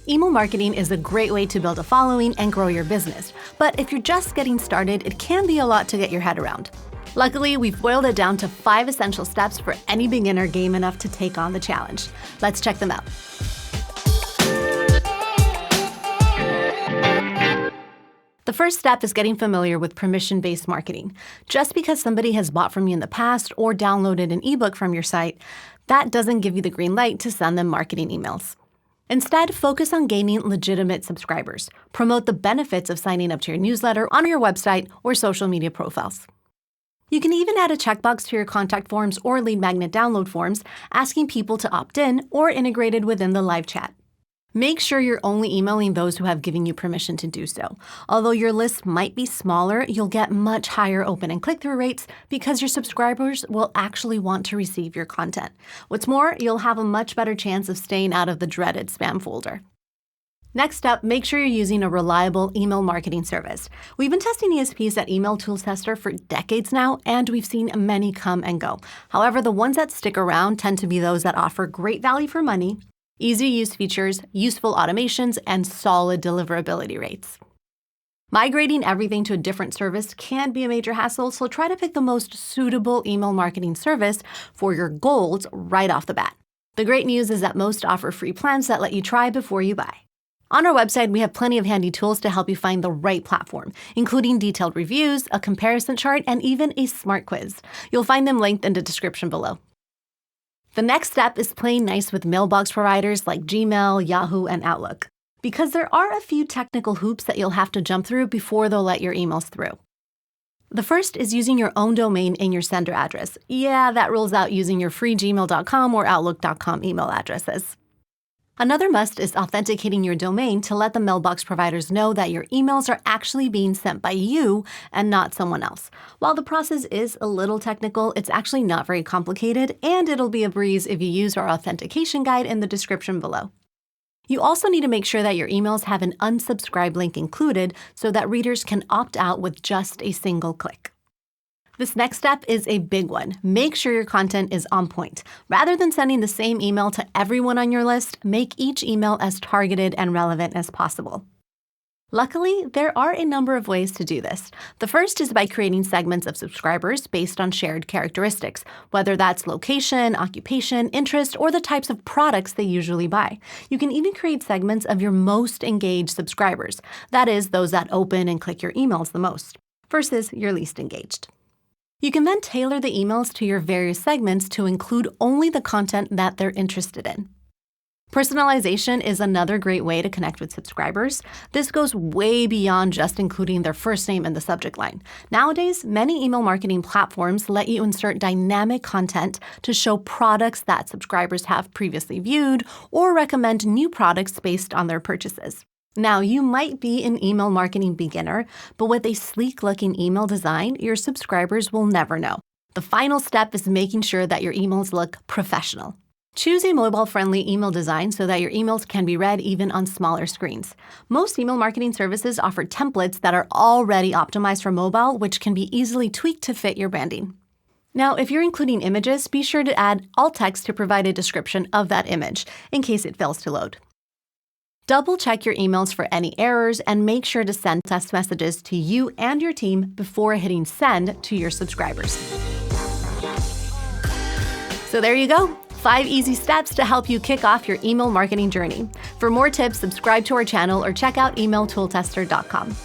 Email marketing is a great way to build a following and grow your business, but if you're just getting started, it can be a lot to get your head around. Luckily, we've boiled it down to 5 essential steps for any beginner game enough to take on the challenge. Let's check them out. The first step is getting familiar with permission-based marketing. Just because somebody has bought from you in the past or downloaded an ebook from your site, that doesn't give you the green light to send them marketing emails. Instead, focus on gaining legitimate subscribers. Promote the benefits of signing up to your newsletter on your website or social media profiles. You can even add a checkbox to your contact forms or lead magnet download forms, asking people to opt in or integrated within the live chat. Make sure you're only emailing those who have given you permission to do so. Although your list might be smaller, you'll get much higher open and click-through rates because your subscribers will actually want to receive your content. What's more, you'll have a much better chance of staying out of the dreaded spam folder. Next up, make sure you're using a reliable email marketing service. We've been testing ESPs at Email Tool Tester for decades now, and we've seen many come and go. However, the ones that stick around tend to be those that offer great value for money, easy-to-use features, useful automations, and solid deliverability rates. Migrating everything to a different service can be a major hassle, so try to pick the most suitable email marketing service for your goals right off the bat. The great news is that most offer free plans that let you try before you buy. On our website, we have plenty of handy tools to help you find the right platform, including detailed reviews, a comparison chart, and even a smart quiz. You'll find them linked in the description below. The next step is playing nice with mailbox providers like Gmail, Yahoo, and Outlook, because there are a few technical hoops that you'll have to jump through before they'll let your emails through. The first is using your own domain in your sender address. Yeah, that rules out using your free gmail.com or outlook.com email addresses. Another must is authenticating your domain to let the mailbox providers know that your emails are actually being sent by you and not someone else. While the process is a little technical, it's actually not very complicated, and it'll be a breeze if you use our authentication guide in the description below. You also need to make sure that your emails have an unsubscribe link included so that readers can opt out with just a single click. This next step is a big one. Make sure your content is on point. Rather than sending the same email to everyone on your list, make each email as targeted and relevant as possible. Luckily, there are a number of ways to do this. The first is by creating segments of subscribers based on shared characteristics, whether that's location, occupation, interest, or the types of products they usually buy. You can even create segments of your most engaged subscribers, that is, those that open and click your emails the most, versus your least engaged. You can then tailor the emails to your various segments to include only the content that they're interested in. Personalization is another great way to connect with subscribers. This goes way beyond just including their first name in the subject line. Nowadays, many email marketing platforms let you insert dynamic content to show products that subscribers have previously viewed or recommend new products based on their purchases. Now, you might be an email marketing beginner, but with a sleek-looking email design, your subscribers will never know. The final step is making sure that your emails look professional. Choose a mobile-friendly email design so that your emails can be read even on smaller screens. Most email marketing services offer templates that are already optimized for mobile, which can be easily tweaked to fit your branding. Now, if you're including images, be sure to add alt text to provide a description of that image in case it fails to load. Double-check your emails for any errors and make sure to send test messages to you and your team before hitting send to your subscribers. So there you go, 5 easy steps to help you kick off your email marketing journey. For more tips, subscribe to our channel or check out emailtooltester.com.